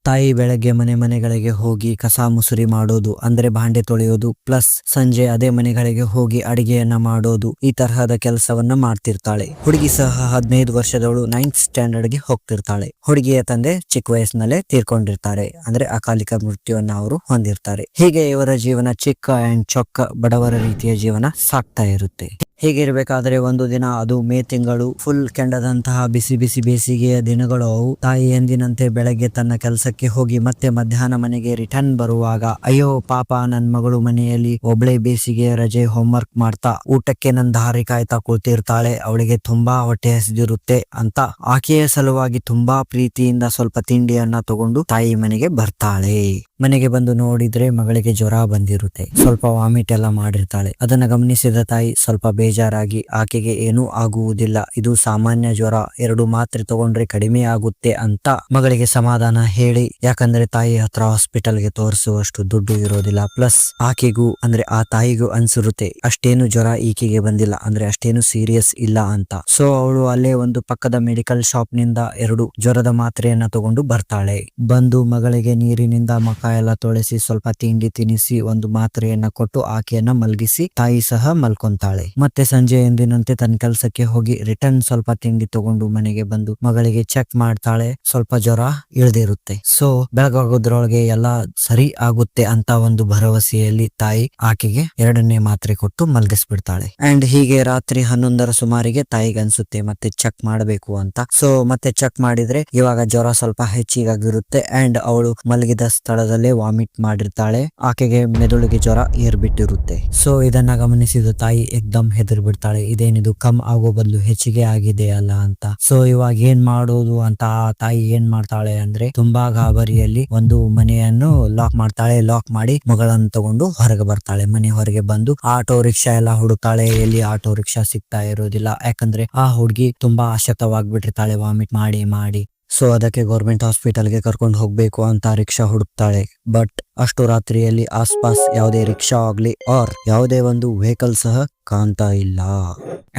ತಾಯಿ ಬೆಳಗ್ಗೆ ಮನೆಗಳಿಗೆ ಹೋಗಿ ಕಸ ಮುಸುರಿ ಮಾಡೋದು ಅಂದ್ರೆ ಬಾಂಡೆ ತೊಳೆಯೋದು, ಪ್ಲಸ್ ಸಂಜೆ ಅದೇ ಮನೆಗಳಿಗೆ ಹೋಗಿ ಅಡಿಗೆಯನ್ನ ಮಾಡೋದು, ಈ ತರಹದ ಕೆಲಸವನ್ನ ಮಾಡ್ತಿರ್ತಾಳೆ. ಹುಡುಗಿ ಸಹ 15 ವರ್ಷದವಳು 9th ಸ್ಟ್ಯಾಂಡರ್ಡ್ಗೆ ಹೋಗ್ತಿರ್ತಾಳೆ. ಹುಡುಗಿಯ ತಂದೆ ಚಿಕ್ಕ ವಯಸ್ಸಿನಲ್ಲೇ ತೀರ್ಕೊಂಡಿರ್ತಾರೆ, ಅಂದ್ರೆ ಅಕಾಲಿಕ ಮೃತ್ಯುವನ್ನ ಅವರು ಹೊಂದಿರ್ತಾರೆ. ಹೀಗೆ ಇವರ ಜೀವನ ಚಿಕ್ಕ ಅಂಡ್ ಚೊಕ್ಕ ಬಡವರ ರೀತಿಯ ಜೀವನ ಸಾಕ್ತಾ ಇರುತ್ತೆ. ಹೀಗಿರ್ಬೇಕಾದ್ರೆ ಒಂದು ದಿನ, ಅದು ಮೇ ತಿಂಗಳು, ಫುಲ್ ಕೆಂಡದಂತಹ ಬಿಸಿ ಬಿಸಿ ಬೇಸಿಗೆಯ ದಿನಗಳು ಅವು. ತಾಯಿ ಎಂದಿನಂತೆ ಬೆಳಗ್ಗೆ ತನ್ನ ಕೆಲಸಕ್ಕೆ ಹೋಗಿ ಮತ್ತೆ ಮಧ್ಯಾಹ್ನ ಮನೆಗೆ ರಿಟರ್ನ್ ಬರುವಾಗ, ಅಯ್ಯೋ ಪಾಪ ನನ್ ಮಗಳು ಮನೆಯಲ್ಲಿ ಒಬ್ಳೆ ಬೇಸಿಗೆ ರಜೆ ಹೋಮ್ವರ್ಕ್ ಮಾಡ್ತಾ ಊಟಕ್ಕೆ ನನ್ನ ದಾರಿ ಕಾಯ್ತಾ ಕೂತಿರ್ತಾಳೆ, ಅವಳಿಗೆ ತುಂಬಾ ಹೊಟ್ಟೆ ಹಸಿದಿರುತ್ತೆ ಅಂತ ಆಕೆಯ ಸಲುವಾಗಿ ತುಂಬಾ ಪ್ರೀತಿಯಿಂದ ಸ್ವಲ್ಪ ತಿಂಡಿಯನ್ನ ತಗೊಂಡು ತಾಯಿ ಮನೆಗೆ ಬರ್ತಾಳೆ. ಮನೆಗೆ ಬಂದು ನೋಡಿದ್ರೆ ಮಗಳಿಗೆ ಜ್ವರ ಬಂದಿರುತ್ತೆ, ಸ್ವಲ್ಪ ವಾಮಿಟ್ ಎಲ್ಲ ಮಾಡಿರ್ತಾಳೆ. ಅದನ್ನ ಗಮನಿಸಿದ ತಾಯಿ ಸ್ವಲ್ಪ ಬೇಜಾರಾಗಿ, ಆಕೆಗೆ ಏನೂ ಆಗುವುದಿಲ್ಲ, ಇದು ಸಾಮಾನ್ಯ ಜ್ವರ, 2 ಮಾತ್ರೆ ತಗೊಂಡ್ರೆ ಕಡಿಮೆ ಆಗುತ್ತೆ ಅಂತ ಮಗಳಿಗೆ ಸಮಾಧಾನ ಹೇಳಿ, ಯಾಕಂದ್ರೆ ತಾಯಿ ಹತ್ರ ಹಾಸ್ಪಿಟಲ್ಗೆ ತೋರಿಸುವಷ್ಟು ದುಡ್ಡು ಇರೋದಿಲ್ಲ. ಪ್ಲಸ್ ಆಕೆಗೂ ಅಂದ್ರೆ ಆ ತಾಯಿಗೂ ಅನ್ಸಿರುತ್ತೆ ಅಷ್ಟೇನು ಜ್ವರ ಈಕೆಗೆ ಬಂದಿಲ್ಲ, ಅಂದ್ರೆ ಅಷ್ಟೇನು ಸೀರಿಯಸ್ ಇಲ್ಲ ಅಂತ. ಸೊ ಅವಳು ಅಲ್ಲೇ ಒಂದು ಪಕ್ಕದ ಮೆಡಿಕಲ್ ಶಾಪ್ ನಿಂದ 2 ಜ್ವರದ ಮಾತ್ರೆಯನ್ನ ತಗೊಂಡು ಬರ್ತಾಳೆ. ಬಂದು ಮಗಳಿಗೆ ನೀರಿನಿಂದ ಮಖ ಎಲ್ಲ ತೊಳೆಸಿ ಸ್ವಲ್ಪ ತಿಂಡಿ ತಿನ್ನಿಸಿ ಒಂದು ಮಾತ್ರೆಯನ್ನ ಕೊಟ್ಟು ಆಕೆಯನ್ನ ಮಲಗಿಸಿ ತಾಯಿ ಸಹ ಮಲ್ಕೊಂತಾಳೆ. ಮತ್ತೆ ಸಂಜೆ ಎಂದಿನಂತೆ ತನ್ನ ಕೆಲಸಕ್ಕೆ ಹೋಗಿ ರಿಟರ್ನ್ ಸ್ವಲ್ಪ ತಿಂಡಿ ತಗೊಂಡು ಮನೆಗೆ ಬಂದು ಮಗಳಿಗೆ ಚೆಕ್ ಮಾಡ್ತಾಳೆ. ಸ್ವಲ್ಪ ಜ್ವರ ಇಳಿದಿರುತ್ತೆ. ಸೊ ಬೆಳಗಾಗೋದ್ರೊಳಗೆ ಎಲ್ಲ ಸರಿ ಆಗುತ್ತೆ ಅಂತ ಒಂದು ಭರವಸೆಯಲ್ಲಿ ತಾಯಿ ಆಕೆಗೆ 2ನೇ ಮಾತ್ರೆ ಕೊಟ್ಟು ಮಲಗಿಸ್ಬಿಡ್ತಾಳೆ. ಅಂಡ್ ಹೀಗೆ ರಾತ್ರಿ 11ರ ಸುಮಾರಿಗೆ ತಾಯಿಗೆ ಅನ್ಸುತ್ತೆ ಮತ್ತೆ ಚೆಕ್ ಮಾಡಬೇಕು ಅಂತ. ಸೊ ಮತ್ತೆ ಚೆಕ್ ಮಾಡಿದ್ರೆ ಇವಾಗ ಜ್ವರ ಸ್ವಲ್ಪ ಹೆಚ್ಚಿಗಾಗಿರುತ್ತೆ ಅಂಡ್ ಅವಳು ಮಲಗಿದ ಸ್ಥಳದಲ್ಲೇ ವಾಮಿಟ್ ಮಾಡಿರ್ತಾಳೆ. ಆಕೆಗೆ ಮೆದುಳಿಗೆ ಜ್ವರ ಏರ್ಬಿಟ್ಟಿರುತ್ತೆ. ಸೊ ಇದನ್ನ ಗಮನಿಸಿದ ತಾಯಿ ಎಕ್ದಮ್ ಹೆದರ್ ಬಿಡ್ತಾಳೆ. ಇದೇನಿದು ಕಮ್ ಆಗೋ ಬದಲು ಹೆಚ್ಚಿಗೆ ಆಗಿದೆ ಅಲ್ಲ ಅಂತ. ಸೊ ಇವಾಗ ಏನ್ ಮಾಡೋದು ಅಂತ ಆ ತಾಯಿ ಏನ್ ಮಾಡ್ತಾಳೆ ಅಂದ್ರೆ ತುಂಬಾ ಗಾಬರಿಯಲ್ಲಿ ಒಂದು ಮನೆಯನ್ನು ಲಾಕ್ ಮಾಡ್ತಾಳೆ. ಲಾಕ್ ಮಾಡಿ ಮಗಳನ್ನು ತಗೊಂಡು ಹೊರಗೆ ಬರ್ತಾಳೆ. ಮನೆ ಹೊರಗೆ ಬಂದು ಆಟೋ ರಿಕ್ಷಾ ಎಲ್ಲ ಹುಡುಕ್ತಾಳೆ. ಎಲ್ಲಿ ಆಟೋ ರಿಕ್ಷಾ ಸಿಗ್ತಾ ಇರೋದಿಲ್ಲ. ಯಾಕಂದ್ರೆ ಆ ಹುಡುಗಿ ತುಂಬಾ ಅಶಕ್ತವಾಗ್ಬಿಟ್ಟಿರ್ತಾಳೆ ವಾಮಿಟ್ ಮಾಡಿ ಮಾಡಿ. ಸೊ ಅದಕ್ಕೆ ಗೌರ್ಮೆಂಟ್ ಹಾಸ್ಪಿಟಲ್ಗೆ ಕರ್ಕೊಂಡು ಹೋಗ್ಬೇಕು ಅಂತ ರಿಕ್ಷಾ ಹುಡುಕ್ತಾಳೆ. ಬಟ್ ಅಷ್ಟು ರಾತ್ರಿಯಲ್ಲಿ ಆಸ್ಪಾಸ್ ಯಾವುದೇ ರಿಕ್ಷಾ ಆಗ್ಲಿ ಆರ್ ಯಾವುದೇ ಒಂದು ವೆಹಿಕಲ್ ಸಹ ಕಾಣ್ತಾ ಇಲ್ಲ.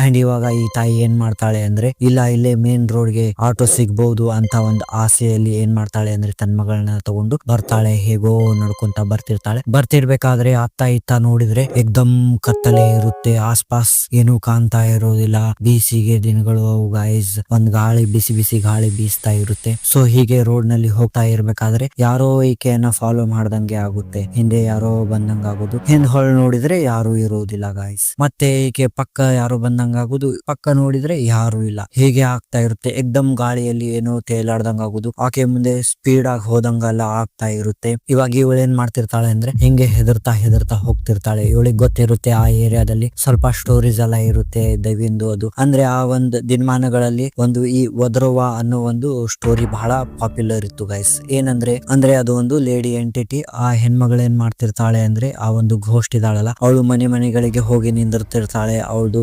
ಅಂಡ್ ಇವಾಗ ಈ ತಾಯಿ ಏನ್ ಮಾಡ್ತಾಳೆ ಅಂದ್ರೆ ಇಲ್ಲ ಇಲ್ಲೇ ಮೇನ್ ರೋಡ್ಗೆ ಆಟೋ ಸಿಗ್ಬಹುದು ಅಂತ ಒಂದು ಆಸೆಯಲ್ಲಿ ಏನ್ ಮಾಡ್ತಾಳೆ ಅಂದ್ರೆ ತನ್ನ ಮಗಳನ್ನ ತಗೊಂಡು ಬರ್ತಾಳೆ. ಹೇಗೋ ನಡ್ಕೊಂತ ಬರ್ತಿರ್ಬೇಕಾದ್ರೆ ಅತ್ತ ಇತ್ತ ನೋಡಿದ್ರೆ ಎಕ್ದಮ್ ಕತ್ತಲೆ ಇರುತ್ತೆ. ಆಸ್ಪಾಸ್ ಏನು ಕಾಣ್ತಾ ಇರೋದಿಲ್ಲ. ಬೇಸಿಗೆ ದಿನಗಳು ಗೈಸ್, ಒಂದ್ ಗಾಳಿ ಬಿಸಿ ಬಿಸಿ ಗಾಳಿ ಬೀಸ್ತಾ ಇರುತ್ತೆ. ಸೊ ಹೀಗೆ ರೋಡ್ ನಲ್ಲಿ ಹೋಗ್ತಾ ಇರ್ಬೇಕಾದ್ರೆ ಯಾರೋ ಈಕೆಯನ್ನ ಫಾಲೋ ಮಾಡ್ದಂಗೆ ಆಗುತ್ತೆ. ಹಿಂದೆ ಯಾರೋ ಬಂದಂಗ ಆಗೋದು. ಹಿಂದ್ ಹೊಳ್ ನೋಡಿದ್ರೆ ಯಾರು ಇರೋದಿಲ್ಲ ಗೈಸ್. ಮತ್ತೆ ಈಕೆ ಪಕ್ಕ ಯಾರೋ ಬಂದಂಗ ಆಗುದು. ಪಕ್ಕ ನೋಡಿದ್ರೆ ಯಾರು ಇಲ್ಲ. ಹೀಗೆ ಆಗ್ತಾ ಇರುತ್ತೆ. ಎಕ್ದಮ್ ಗಾಳಿಯಲ್ಲಿ ಏನೋ ತೇಲಾಡ್ದಂಗ ಆಗುದು. ಆಕೆ ಮುಂದೆ ಸ್ಪೀಡ್ ಆಗಿ ಹೋದಂಗೆಲ್ಲ ಆಗ್ತಾ ಇರುತ್ತೆ. ಇವಾಗ ಇವಳು ಏನ್ ಮಾಡ್ತಿರ್ತಾಳೆ ಅಂದ್ರೆ ಹಿಂಗೆ ಹೆದರ್ತಾ ಹೋಗ್ತಿರ್ತಾಳೆ. ಇವಳಿಗೆ ಗೊತ್ತಿರುತ್ತೆ ಆ ಏರಿಯಾದಲ್ಲಿ ಸ್ವಲ್ಪ ಸ್ಟೋರೀಸ್ ಎಲ್ಲ ಇರುತ್ತೆ ದೈವಿಂದು. ಅದು ಅಂದ್ರೆ ಆ ಒಂದು ದಿನಮಾನಗಳಲ್ಲಿ ಒಂದು ಈ ಒದರುವ ಅನ್ನೋ ಒಂದು ಸ್ಟೋರಿ ಬಹಳ ಪಾಪ್ಯುಲರ್ ಇತ್ತು ಗೈಸ್. ಏನಂದ್ರೆ ಅದು ಒಂದು ಲೇಡಿ ಎಂಟಿಟಿ. ಆ ಹೆಣ್ಮಗಳು ಏನ್ ಮಾಡ್ತಿರ್ತಾಳೆ ಅಂದ್ರೆ ಆ ಒಂದು ಘೋಸ್ಟ್ ಇದಾಳಲ್ಲ, ಅವಳು ಮನೆಗಳಿಗೆ ಹೋಗಿ ನಿಂದಿರ್ತಿರ್ತಾಳೆ. ಅವಳು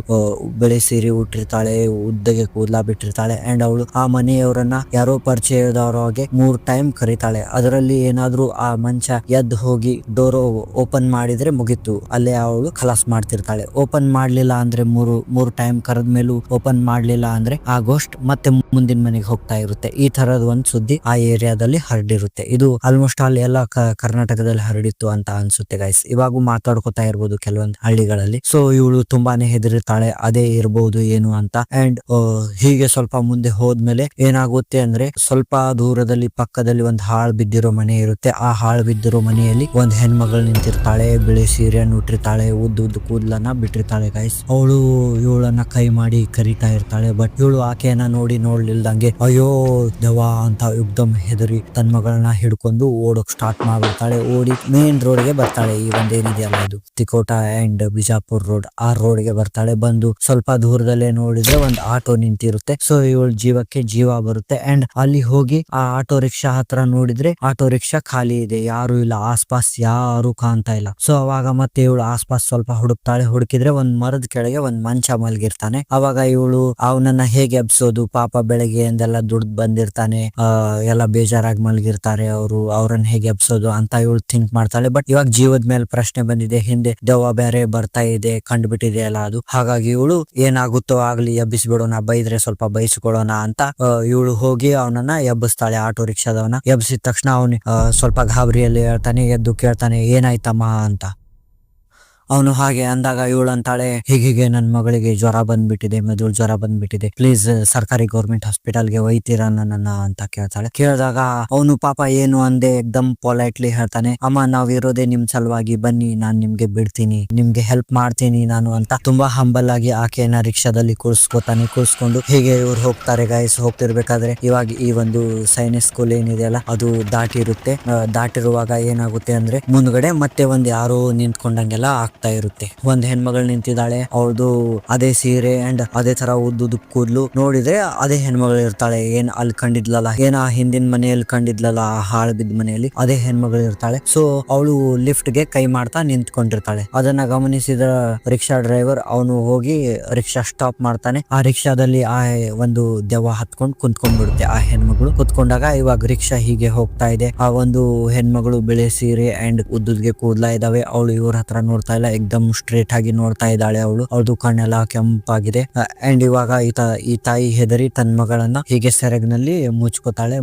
ಬೆಳೆ ಸೀರೆ ಉಟ್ಟಿರ್ತಾಳೆ, ಉದ್ದಗೆ ಕೂದಲ ಬಿಟ್ಟಿರ್ತಾಳೆ. ಅಂಡ್ ಅವಳು ಆ ಮನೆಯವರನ್ನ ಯಾರೋ ಪರಿಚಯದವರಾಗೆ 3 ಟೈಮ್ ಕರೀತಾಳೆ. ಅದರಲ್ಲಿ ಏನಾದ್ರೂ ಆ ಮಂಚ ಎದ್ದು ಹೋಗಿ ಡೋರ್ ಓಪನ್ ಮಾಡಿದ್ರೆ ಮುಗಿತು, ಅಲ್ಲೇ ಅವಳು ಖಲಾಸ್ ಮಾಡ್ತಿರ್ತಾಳೆ. ಓಪನ್ ಮಾಡ್ಲಿಲ್ಲ ಅಂದ್ರೆ ಮೂರು ಟೈಮ್ ಕರೆದ ಮೇಲೂ ಓಪನ್ ಮಾಡ್ಲಿಲ್ಲ ಅಂದ್ರೆ ಆ ಗೋಸ್ಟ್ ಮತ್ತೆ ಮುಂದಿನ ಮನೆಗೆ ಹೋಗ್ತಾ ಇರುತ್ತೆ. ಈ ತರದ ಒಂದು ಸುದ್ದಿ ಆ ಏರಿಯಾದಲ್ಲಿ ಹರಡಿರುತ್ತೆ. ಇದು ಆಲ್ಮೋಸ್ಟ್ ಆಲ್ ಎಲ್ಲ ಕರ್ನಾಟಕದಲ್ಲಿ ಹರಡಿತ್ತು ಅಂತ ಅನ್ಸುತ್ತೆ ಗೈಸ್. ಇವಾಗೂ ಮಾತಾಡ್ಕೊತಾ ಇರ್ಬೋದು ಕೆಲವೊಂದು ಹಳ್ಳಿಗಳಲ್ಲಿ. ಸೊ ಇವಳು ತುಂಬಾನೇ ಹೆದರಿರ್ತಾಳೆ ಅದೇ ಇರಬಹುದು ಏನು ಅಂತ. ಅಂಡ್ ಹೀಗೆ ಸ್ವಲ್ಪ ಮುಂದೆ ಹೋದ್ಮೇಲೆ ಏನಾಗುತ್ತೆ ಅಂದ್ರೆ ಸ್ವಲ್ಪ ದೂರದಲ್ಲಿ ಪಕ್ಕದಲ್ಲಿ ಒಂದು ಹಾಳು ಬಿದ್ದಿರೋ ಮನೆ ಇರುತ್ತೆ. ಆ ಹಾಳು ಬಿದ್ದಿರೋ ಮನೆಯಲ್ಲಿ ಒಂದ್ ಹೆಣ್ಮಗಳು ನಿಂತಿರ್ತಾಳೆ. ಬಿಳಿ ಸೀರೆಯನ್ನು ಉಟ್ಟಿರ್ತಾಳೆ, ಉದ್ದ ಕೂದಲನ್ನ ಬಿಟ್ಟಿರ್ತಾಳೆ ಗೈಸ್. ಅವಳು ಇವಳನ್ನ ಕೈ ಮಾಡಿ ಕರಿತಾ ಇರ್ತಾಳೆ. ಬಟ್ ಇವಳು ಆಕೆಯನ್ನ ನೋಡ್ಲಿಲ್ದಂಗೆ ಅಯ್ಯೋ ದೆವ್ವ ಅಂತ ಎಕ್ದಮ್ ಹೆದರಿ ತನ್ನ ಮಗಳನ್ನ ಹಿಡ್ಕೊಂಡು ಓಡೋಕ್ ಸ್ಟಾರ್ಟ್ ಮಾಡ್ಬಿಡ್ತಾಳೆ. ಓಡಿ ಮೇನ್ ರೋಡ್ಗೆ ಬರ್ತಾಳೆ. ಈ ಒಂದೇನಿದೆಯಲ್ಲ ಇದು ತಿಕೋಟ ಅಂಡ್ ಬಿಜಾಪುರ್ ರೋಡ್, ಆ ರೋಡ್ಗೆ ಬರ್ತಾಳೆ. ಬಂದು ಸ್ವಲ್ಪ ದೂರದಲ್ಲೇ ನೋಡಿದ್ರೆ ಒಂದು ಆಟೋ ನಿಂತಿರುತ್ತೆ. ಸೊ ಇವಳ ಜೀವಕ್ಕೆ ಜೀವ ಬರುತ್ತೆ. ಅಂಡ್ ಅಲ್ಲಿ ಹೋಗಿ ಆ ಆಟೋ ರಿಕ್ಷಾ ಹತ್ರ ನೋಡಿದ್ರೆ ಆಟೋ ರಿಕ್ಷಾ ಖಾಲಿ ಇದೆ, ಯಾರು ಇಲ್ಲ, ಆಸ್ಪಾಸ್ ಯಾರು ಕಾಣ್ತಾ ಇಲ್ಲ. ಸೊ ಅವಾಗ ಮತ್ತೆ ಇವಳು ಆಸ್ಪಾಸ್ ಸ್ವಲ್ಪ ಹುಡುಕ್ತಾಳೆ. ಹುಡುಕಿದ್ರೆ ಒಂದ್ ಮರದ ಕೆಳಗೆ ಒಂದ್ ಮಂಚ ಮಲಗಿರ್ತಾನೆ. ಅವಾಗ ಇವಳು ಅವನನ್ನ ಹೇಗೆ ಎಬ್ಸೋದು, ಪಾಪ ಬೆಳಗ್ಗೆ ಎಂದೆಲ್ಲ ದುಡ್ದು ಬಂದಿರ್ತಾನೆ, ಎಲ್ಲ ಬೇಜಾರಾಗಿ ಮಲಗಿರ್ತಾರೆ ಅವ್ರನ್ನ ಹೇಗೆ ಎಬ್ಸೋದು ಅಂತ ಇವಳು ಥಿಂಕ್ ಮಾಡ್ತಾಳೆ. ಬಟ್ ಇವಾಗ ಜೀವದ ಮೇಲೆ ಪ್ರಶ್ನೆ ಬಂದಿದೆ. ಹಿಂದೆ ದೆವ್ವ ಬೇರೆ ಬರ್ತಾ ಇದೆ, ಕಂಡುಬಿಟ್ಟಿದೆ ಅಲ್ಲ ಅದು. ಹಾಗಾಗಿ ಇವಳು ಏನಾಗುತ್ತೋ ಆಗ್ಲಿ ಎಬ್ಬಿಸ್ಬಿಡೋಣ, ಬೈದ್ರೆ ಸ್ವಲ್ಪ ಬೈಸ್ಕೊಡೋಣ ಅಂತ ಇವಳು ಹೋಗಿ ಅವನನ್ನ ಎಬ್ಬಿಸ್ತಾಳೆ. ಆಟೋ ರಿಕ್ಷಾದವನ ಎಬ್ಬಿಸಿದ ತಕ್ಷಣ ಅವನು ಸ್ವಲ್ಪ ಗಾಬರಿಯಲ್ಲಿ ಹೇಳ್ತಾನೆ, ಎದ್ದು ಕೇಳ್ತಾನೆ ಏನಾಯ್ತಮ್ಮ ಅಂತ. ಅವನು ಹಾಗೆ ಅಂದಾಗ ಇವಳು ಅಂತಾಳೆ, ಹೀಗೆ ನನ್ನ ಮಗಳಿಗೆ ಜ್ವರ ಬಂದ್ಬಿಟ್ಟಿದೆ, ಮೆದುಳು ಜ್ವರ ಬಂದ್ಬಿಟ್ಟಿದೆ, ಪ್ಲೀಸ್ ಸರ್ಕಾರಿ ಗೌರ್ಮೆಂಟ್ ಹಾಸ್ಪಿಟಲ್ಗೆ ಒಯ್ತೀರಾ ನನ್ನ ಅಂತ ಕೇಳ್ತಾಳೆ. ಕೇಳಿದಾಗ ಅವನು ಪಾಪ ಏನು ಅಂದೆ ಎಕ್ದಮ್ ಪೊಲೈಟ್ಲಿ ಹೇಳ್ತಾನೆ, ಅಮ್ಮ ನಾವಿರೋದೇ ನಿಮ್ ಸಲುವಾಗಿ, ಬನ್ನಿ ನಾನ್ ನಿಮ್ಗೆ ಬಿಡ್ತೀನಿ, ನಿಮ್ಗೆ ಹೆಲ್ಪ್ ಮಾಡ್ತೀನಿ ನಾನು ಅಂತ ತುಂಬಾ ಹಂಬಲ್ ಆಗಿ ಆಕೆಯನ್ನ ರಿಕ್ಷಾದಲ್ಲಿ ಕೂರಿಸ್ಕೊಂಡು ಹೀಗೆ ಇವ್ರು ಹೋಗ್ತಾರೆ ಗೈಸ್. ಹೋಗ್ತಿರ್ಬೇಕಾದ್ರೆ ಇವಾಗ ಈ ಒಂದು ಸೈನಿಕ್ ಸ್ಕೂಲ್ ಏನಿದೆಯಲ್ಲ ಅದು ದಾಟಿರುತ್ತೆ. ದಾಟಿರುವಾಗ ಏನಾಗುತ್ತೆ ಅಂದ್ರೆ ಮುಂದ್ಗಡೆ ಮತ್ತೆ ಒಂದ್ ಯಾರೋ ನಿಂತ್ಕೊಂಡಂಗೆಲ್ಲ ಆಗ್ತಾ ಇರುತ್ತೆ. ಒಂದ್ ಹೆಣ್ಮಗಳು ನಿಂತಿದ್ದಾಳೆ, ಅವಳದು ಅದೇ ಸೀರೆ ಅಂಡ್ ಅದೇ ತರ ಉದ್ದುದು ಕೂದ್ಲು. ನೋಡಿದ್ರೆ ಅದೇ ಹೆಣ್ಮಗಳು ಇರ್ತಾಳೆ. ಏನ್ ಅಲ್ಲಿ ಕಂಡಿದ್ಲಲ್ಲ, ಏನ ಹಿಂದಿನ ಮನೆಯಲ್ಲಿ ಕಂಡಿದ್ಲಲ್ಲ ಆ ಹಾಳು ಬಿದ್ದ ಮನೆಯಲ್ಲಿ, ಅದೇ ಹೆಣ್ಮಗಳು ಇರ್ತಾಳೆ. ಸೊ ಅವಳು ಲಿಫ್ಟ್ ಗೆ ಕೈ ಮಾಡ್ತಾ ನಿಂತ್ಕೊಂಡಿರ್ತಾಳೆ. ಅದನ್ನ ಗಮನಿಸಿದ ರಿಕ್ಷಾ ಡ್ರೈವರ್ ಅವನು ಹೋಗಿ ರಿಕ್ಷಾ ಸ್ಟಾಪ್ ಮಾಡ್ತಾನೆ. ಆ ರಿಕ್ಷಾದಲ್ಲಿ ಆ ಒಂದು ದೆವ್ವ ಹತ್ಕೊಂಡು ಕುಂತ್ಕೊಂಡ್ಬಿಡುತ್ತೆ. ಆ ಹೆಣ್ಮಗಳು ಕುತ್ಕೊಂಡಾಗ ಇವಾಗ ರಿಕ್ಷಾ ಹೀಗೆ ಹೋಗ್ತಾ ಇದೆ. ಆ ಒಂದು ಹೆಣ್ಮಗಳು ಬಿಳಿ ಸೀರೆ ಅಂಡ್ ಉದ್ದುದ್ಗೆ ಕೂದ್ಲ ಇದಾವೆ. ಅವಳು ಇವ್ರ ಹತ್ರ ನೋಡ್ತಾ ಇಲ್ಲ. ಕಣ್ಣೆಲ್ಲ ಎಕ್ದಮ್ ಸ್ಟ್ರೇಟ್ ಆಗಿ ನೋಡ್ತಾ ಇದ್ದಾಳೆ ಅವಳು. ಅವ್ಳದು ಕಣ್ಣೆಲ್ಲ ಕೆಂಪಾಗಿದೆ. ಅಂಡ್ ಇವಾಗ ಈ ತಾಯಿ ಹೆದರಿ ತನ್ನ ಮಗಳನ್ನ ಹೀಗೆ ಸೆರಗಿನಲ್ಲಿ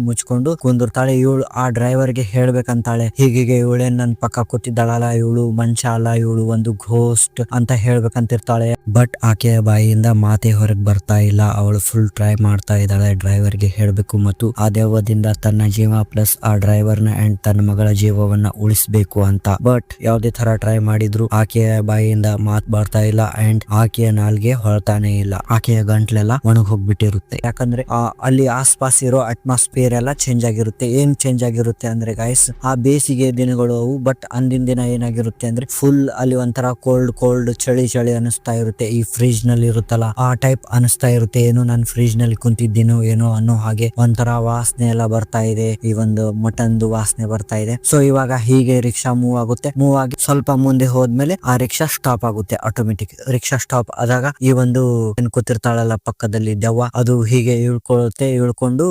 ಮುಚ್ಕೊಂಡು ಕುಂದಿರ್ತಾಳೆ. ಇವಳು ಆ ಡ್ರೈವರ್ಗೆ ಹೇಳ್ಬೇಕಂತಾಳೆ, ಹೀಗೆ ಇವಳೇನ್ ನನ್ ಪಕ್ಕ ಕೂತಿದ್ದಾಳಲ್ಲ, ಇವಳು ಮನುಷ್ಯ ಅಲ್ಲ, ಇವಳು ಒಂದು ಘೋಸ್ಟ್ ಅಂತ ಹೇಳ್ಬೇಕಂತಿರ್ತಾಳೆ. ಬಟ್ ಆಕೆಯ ಬಾಯಿಯಿಂದ ಮಾತೆ ಹೊರಗೆ ಬರ್ತಾ ಇಲ್ಲ. ಅವಳು ಫುಲ್ ಟ್ರೈ ಮಾಡ್ತಾ ಇದ್ದಾಳೆ ಡ್ರೈವರ್ಗೆ ಹೇಳ್ಬೇಕು ಮತ್ತು ಆ ದೆವ್ವದಿಂದ ತನ್ನ ಜೀವ ಪ್ಲಸ್ ಆ ಡ್ರೈವರ್ನ ಅಂಡ್ ತನ್ನ ಮಗಳ ಜೀವವನ್ನ ಉಳಿಸ್ಬೇಕು ಅಂತ. ಬಟ್ ಯಾವ್ದೇ ತರ ಟ್ರೈ ಮಾಡಿದ್ರು ಆಕೆಯ ಬಾಯಿಯಿಂದ ಮಾತ್ ಬರ್ತಾ ಇಲ್ಲ ಅಂಡ್ ಆಕೆಯ ನಾಲ್ಗೆ ಹೊರತಾನೆ ಇಲ್ಲ. ಆಕೆಯ ಗಂಟ್ಲೆಲ್ಲ ಒಣಗ್ ಹೋಗ್ಬಿಟ್ಟಿರುತ್ತೆ. ಯಾಕಂದ್ರೆ ಅಲ್ಲಿ ಆಸ್ಪಾಸ್ ಇರೋ ಅಟ್ಮಾಸ್ಫಿಯರ್ ಎಲ್ಲ ಚೇಂಜ್ ಆಗಿರುತ್ತೆ. ಏನ್ ಚೇಂಜ್ ಆಗಿರುತ್ತೆ ಅಂದ್ರೆ ಗೈಸ್, ಆ ಬೇಸಿಗೆ ದಿನಗಳು ಅವು. ಬಟ್ ಅಂದಿನ ದಿನ ಏನಾಗಿರುತ್ತೆ ಅಂದ್ರೆ ಫುಲ್ ಅಲ್ಲಿ ಒಂಥರ ಕೋಲ್ಡ್ ಚಳಿ ಅನಿಸ್ತಾ ಇರುತ್ತೆ. ಈ ಫ್ರಿಜ್ ನಲ್ಲಿ ಇರುತ್ತಲ್ಲ ಆ ಟೈಪ್ ಅನಿಸ್ತಾ ಇರುತ್ತೆ. ಏನೋ ನಾನು ಫ್ರಿಜ್ ನಲ್ಲಿ ಕುಂತಿದ್ದೀನೋ ಏನೋ ಅನ್ನೋ ಹಾಗೆ ಒಂಥರ ವಾಸನೆ ಎಲ್ಲ ಬರ್ತಾ ಇದೆ. ಈ ಒಂದು ಮಟನ್ದು ವಾಸನೆ ಬರ್ತಾ ಇದೆ. ಸೊ ಇವಾಗ ಹೀಗೆ ರಿಕ್ಷಾ ಮೂವ್ ಆಗಿ ಸ್ವಲ್ಪ ಮುಂದೆ ಹೋದ್ಮೇಲೆ ಆ ರಿಕ್ಷಾ ಸ್ಟಾಪ್ ಆಗುತ್ತೆ. ಆಟೋಮೆಟಿಕ್ ರಿಕ್ಷಾ ಸ್ಟಾಪ್ ಆದಾಗ ಈ ಒಂದು ಏನ್ ಕೂತಿರ್ತಾಳಲ್ಲ ಪಕ್ಕದಲ್ಲಿ ದೆವ್ವ, ಅದು ಹೀಗೆ ಇಳ್ಕೊಂಡು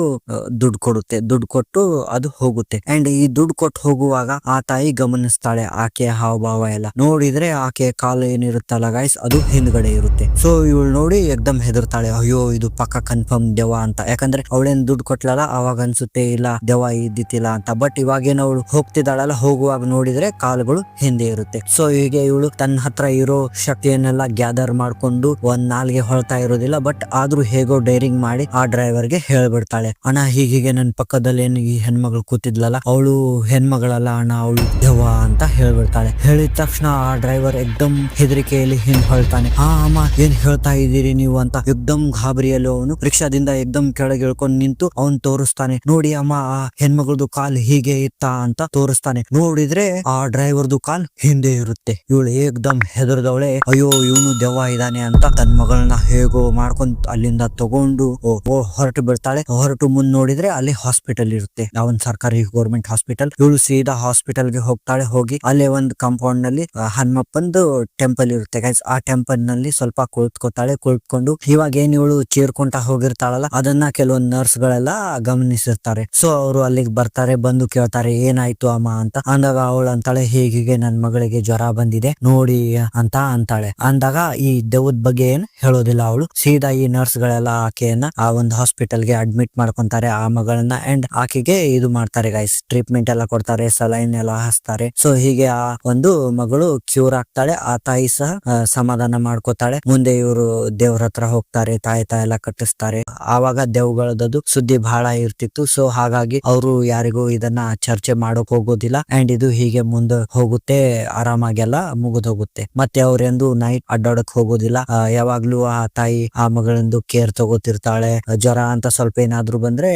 ದುಡ್ಡು ಕೊಟ್ಟು ಅದು ಹೋಗುತ್ತೆ. ಅಂಡ್ ಈ ದುಡ್ಡು ಕೊಟ್ಟು ಹೋಗುವಾಗ ಆ ತಾಯಿ ಗಮನಿಸ್ತಾಳೆ ಆಕೆಯ ಹಾವಭಾವ ಎಲ್ಲ ನೋಡಿದ್ರೆ ಆಕೆಯ ಕಾಲು ಏನಿರುತ್ತಲ್ಲ ಗೈಸ್ ಅದು ಹಿಂದ್ಗಡೆ ಇರುತ್ತೆ. ಸೊ ಇವಳು ನೋಡಿ ಎಕ್ದಮ್ ಹೆದರ್ತಾಳೆ, ಅಯ್ಯೋ ಇದು ಪಕ್ಕ ಕನ್ಫರ್ಮ್ ದೆವ್ವ ಅಂತ. ಯಾಕಂದ್ರೆ ಅವಳೇನ್ ದುಡ್ಡು ಕೊಟ್ಲಲ್ಲ ಅವಾಗ ಅನ್ಸುತ್ತೆ ಇಲ್ಲ ದೆವ್ವ ಇದ್ದಿತ್ತಿಲ್ಲ ಅಂತ. ಬಟ್ ಇವಾಗೇನು ಅವಳು ಹೋಗ್ತಿದ್ದಾಳಲ್ಲ, ಹೋಗುವಾಗ ನೋಡಿದ್ರೆ ಕಾಲುಗಳು ಹಿಂದೆ ಇರುತ್ತೆ. ಸೊ ಹೀಗೆ ಇವಳು ತನ್ನ ಹತ್ರ ಇರೋ ಶಕ್ತಿಯನ್ನೆಲ್ಲ ಗ್ಯಾದರ್ ಮಾಡ್ಕೊಂಡು ಒಂದ್ ನಾಲ್ಗೆ ಹೊಳ್ತಾ ಇರೋದಿಲ್ಲ. ಬಟ್ ಆದ್ರೂ ಹೇಗೋ ಡೈರಿಂಗ್ ಮಾಡಿ ಆ ಡ್ರೈವರ್ಗೆ ಹೇಳ್ಬಿಡ್ತಾಳೆ, ಅಣ್ಣ ಹೀಗೆ ನನ್ನ ಪಕ್ಕದಲ್ಲಿ ಏನು ಈ ಹೆಣ್ಮಗಳು ಕೂತಿದ್ಲಲ್ಲ ಅವಳು ಹೆಣ್ಮಗಳಲ್ಲ ಅಣ್ಣ, ಅವಳು ದೆವ್ವ ಅಂತ ಹೇಳ್ಬಿಡ್ತಾಳೆ. ಹೇಳಿದ ತಕ್ಷಣ ಆ ಡ್ರೈವರ್ ಎಕ್ದಮ್ ಹೆದರಿಕೆಯಲ್ಲಿ ಹಿಂದ್ ಹೊಳ್ತಾನೆ. ಅಮ್ಮ ಏನ್ ಹೇಳ್ತಾ ಇದ್ದೀರಿ ನೀವು ಅಂತ ಎಕ್ದಮ್ ಗಾಬರಿಯಲ್ಲಿ ಅವನು ರಿಕ್ಷಾದಿಂದ ಎಕ್ದಮ್ ಕೆಳಗೆ ಇಳ್ಕೊಂಡು ನಿಂತು ಅವನ್ ತೋರಿಸ್ತಾನೆ, ನೋಡಿ ಅಮ್ಮ ಆ ಹೆಣ್ಮಗಳದು ಕಾಲ್ ಹೀಗೆ ಇತ್ತ ಅಂತ ತೋರಿಸ್ತಾನೆ. ನೋಡಿದ್ರೆ ಆ ಡ್ರೈವರ್ದು ಕಾಲ್ ಹಿಂದೆ ಇರುತ್ತೆ. ಇವಳು ಏಕ್ದಮ್ ಹೆದರ್ದವಳೆ, ಅಯ್ಯೋ ಇವನು ದೆವ್ವ ಇದ್ದಾನೆ ಅಂತ ತನ್ನ ಮಗಳನ್ನ ಹೇಗೋ ಮಾಡ್ಕೊಂಡ್ ಅಲ್ಲಿಂದ ತಗೊಂಡು ಹೊರಟು ಬಿಡ್ತಾಳೆ. ಹೊರಟು ಮುಂದ್ ನೋಡಿದ್ರೆ ಅಲ್ಲಿ ಹಾಸ್ಪಿಟಲ್ ಇರುತ್ತೆ, ಒಂದು ಸರ್ಕಾರಿ ಗೌರ್ಮೆಂಟ್ ಹಾಸ್ಪಿಟಲ್. ಇವಳು ಸೀದಾ ಹಾಸ್ಪಿಟಲ್ಗೆ ಹೋಗ್ತಾಳೆ. ಹೋಗಿ ಅಲ್ಲೇ ಒಂದು ಕಾಂಪೌಂಡ್ ನಲ್ಲಿ ಹನುಮಪ್ಪಂದು ಟೆಂಪಲ್ ಇರುತ್ತೆ ಗೈಸ್. ಆ ಟೆಂಪಲ್ ನಲ್ಲಿ ಸ್ವಲ್ಪ ಕುಳಿತುಕೊಂಡು ಇವಾಗ ಏನ್ ಇವಳು ಚೀರ್ಕೊಂತ ಹೋಗಿರ್ತಾಳಲ್ಲ ಅದನ್ನ ಕೆಲವೊಂದು ನರ್ಸ್ ಗಳೆಲ್ಲ ಗಮನಿಸಿರ್ತಾರೆ. ಸೊ ಅವರು ಅಲ್ಲಿಗೆ ಬರ್ತಾರೆ, ಬಂದು ಕೇಳ್ತಾರೆ ಏನಾಯ್ತು ಅಮ್ಮ ಅಂತ. ಅಂದಾಗ ಅವಳು ಅಂತಾಳೆ, ಹೀಗೆ ನನ್ ಮಗಳಿಗೆ ಜ್ವರ ಬಂದಿದೆ ನೋಡಿ ಅಂತ ಅಂತಾಳೆ. ಅಂದಾಗ ಈ ದೆವ್ವದ ಬಗ್ಗೆ ಏನ್ ಹೇಳೋದಿಲ್ಲ ಅವಳು. ಸೀದಾ ಈ ನರ್ಸ್ ಗಳೆಲ್ಲ ಆಕೆಯನ್ನ ಆ ಒಂದು ಹಾಸ್ಪಿಟಲ್ಗೆ ಅಡ್ಮಿಟ್ ಮಾಡ್ಕೊಂತಾರೆ ಆ ಮಗಳನ್ನ. ಅಂಡ್ ಆಕೆಗೆ ಇದು ಮಾಡ್ತಾರೆ ಗೈಸ್, ಟ್ರೀಟ್ಮೆಂಟ್ ಎಲ್ಲ ಕೊಡ್ತಾರೆ, ಸಲೈನ್ ಎಲ್ಲ ಹಾಸ್ತಾರೆ. ಸೊ ಹೀಗೆ ಆ ಒಂದು ಮಗಳು ಕ್ಯೂರ್ ಆಗ್ತಾಳೆ. ಆ ತಾಯಿ ಸಹ ಸಮಾಧಾನ ಮಾಡ್ಕೋತಾಳೆ. ಮುಂದೆ ಇವರು ದೇವ್ರ ಹತ್ರ ಹೋಗ್ತಾರೆ, ತಾಯಿ ಎಲ್ಲ ಕಟ್ಟಿಸ್ತಾರೆ. ಆವಾಗ ದೆವ್ಗಳದ್ದು ಸುದ್ದಿ ಬಹಳ ಇರ್ತಿತ್ತು. ಸೊ ಹಾಗಾಗಿ ಅವರು ಯಾರಿಗೂ ಇದನ್ನ ಚರ್ಚೆ ಮಾಡೋಕ್ ಹೋಗೋದಿಲ್ಲ. ಅಂಡ್ ಇದು ಹೀಗೆ ಮುಂದೆ ಹೋಗುತ್ತೆ, ಆರಾಮಾಗೆಲ್ಲ ಮುಗಿದ್ ಹೋಗುತ್ತೆ. ಮತ್ತೆ ಅವ್ರೆಂದು ನೈಟ್ ಅಡ್ಡಾಡಕ್ ಹೋಗೋದಿಲ್ಲ. ಯಾವಾಗ್ಲೂ ಆ ತಾಯಿ ಆ ಮಗಳಂದು ಕೇರ್ ತಗೋತಿರ್ತಾಳೆ. ಜ್ವರ ಅಂತ ಸ್ವಲ್ಪ ಏನಾದ್ರು ಬಂದ್ರೆ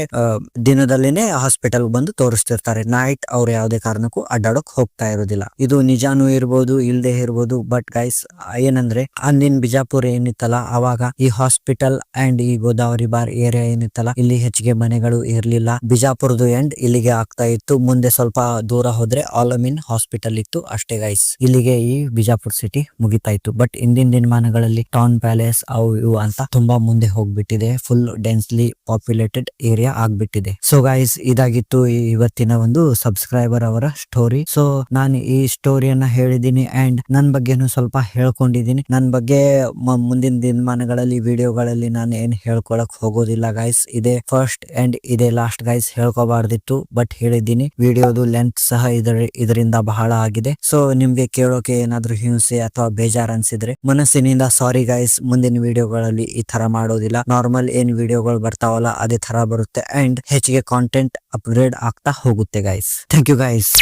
ದಿನದಲ್ಲಿನೇ ಹಾಸ್ಪಿಟಲ್ ಬಂದು ತೋರಿಸ್ತಿರ್ತಾರೆ. ನೈಟ್ ಅವ್ರು ಯಾವ್ದೇ ಕಾರಣಕ್ಕೂ ಅಡ್ಡಾಡಕ್ ಹೋಗ್ತಾ ಇರೋದಿಲ್ಲ. ಇದು ನಿಜಾನೂ ಇರ್ಬೋದು ಇಲ್ದೇ ಇರ್ಬೋದು. ಬಟ್ ಗೈಸ್ ಏನಂದ್ರೆ ಅಂದಿನ ಬಿಜಾಪುರ ಏನಿತ್ತಲ್ಲ ಅವಾಗ ಈ ಹಾಸ್ಪಿಟಲ್ ಅಂಡ್ ಈ ಗೋದಾವರಿ ಬಾರ್ ಏರಿಯಾ ಏನಿತ್ತಲ್ಲ ಇಲ್ಲಿ ಹೆಚ್ಚಿಗೆ ಮನೆಗಳು ಇರ್ಲಿಲ್ಲ. ಬಿಜಾಪುರದು ಎಂಡ್ ಇಲ್ಲಿಗೆ ಆಗ್ತಾ ಇತ್ತು. ಮುಂದೆ ಸ್ವಲ್ಪ ದೂರ ಹೋದ್ರೆ ಆಲಮಿನ್ ಹಾಸ್ಪಿಟಲ್ ಇತ್ತು ಅಷ್ಟೇ ಗೈಸ್. ಇಲ್ಲಿಗೆ ಈ ಬಿಜಾಪುರ್ ಸಿಟಿ ಮುಗಿತಾ ಇತ್ತು. ಬಟ್ ಇಂದಿನ ದಿನಮಾನಗಳಲ್ಲಿ ಟೌನ್ ಪ್ಯಾಲೇಸ್ ಅವು ಇವು ಅಂತ ತುಂಬಾ ಮುಂದೆ ಹೋಗ್ಬಿಟ್ಟಿದೆ. ಫುಲ್ ಡೆನ್ಸ್ಲಿ ಪಾಪ್ಯುಲೇಟೆಡ್ ಏರಿಯಾ ಆಗ್ಬಿಟ್ಟಿದೆ. ಸೊ ಗೈಸ್ ಇದಾಗಿತ್ತು ಇವತ್ತಿನ ಒಂದು ಸಬ್ಸ್ಕ್ರೈಬರ್ ಅವರ ಸ್ಟೋರಿ. ಸೊ ನಾನು ಈ ಸ್ಟೋರಿಯನ್ನ ಹೇಳಿದ್ದೀನಿ ಅಂಡ್ ನನ್ ಬಗ್ಗೆನು ಸ್ವಲ್ಪ ಹೇಳ್ಕೊಂಡಿದ್ದೀನಿ. ನನ್ ಬಗ್ಗೆ ಮುಂದಿನ ದಿನಮಾನಗಳಲ್ಲಿ ವಿಡಿಯೋಗಳಲ್ಲಿ ನಾನು ಏನ್ ಹೇಳ್ಕೊಳಕ್ ಹೋಗೋದಿಲ್ಲ ಗೈಸ್. ಇದೇ ಫಸ್ಟ್ ಅಂಡ್ ಇದೇ ಲಾಸ್ಟ್ ಗೈಸ್, ಹೇಳ್ಕೋಬಾರ್ದಿತ್ತು ಬಟ್ ಹೇಳಿದ್ದೀನಿ. ವಿಡಿಯೋದು ಲೆಂತ್ ಸಹ ಇದರಿಂದ ಬಹಳ ಆಗಿದೆ. ಸೊ ನಿಮ್ಗೆ ಕೇಳೋಕೆ ಏನಾದ್ರು ಹಿಂಸೆ ಅಥವಾ ಬೇಜಾರ್ ಅನ್ಸಿದ್ರೆ ಮನಸ್ಸಿನಿಂದ ಸಾರಿ ಗೈಸ್. ಮುಂದಿನ ವಿಡಿಯೋಗಳಲ್ಲಿ ಈ ತರ ಮಾಡೋದಿಲ್ಲ. ನಾರ್ಮಲ್ ಏನ್ ವಿಡಿಯೋಗಳು ಬರ್ತಾವಲ್ಲ ಅದೇ ತರ ಬರುತ್ತೆ ಅಂಡ್ ಹೆಚ್ಚಿಗೆ ಕಾಂಟೆಂಟ್ ಅಪ್ಗ್ರೇಡ್ ಆಗ್ತಾ ಹೋಗುತ್ತೆ ಗೈಸ್. Thank you guys.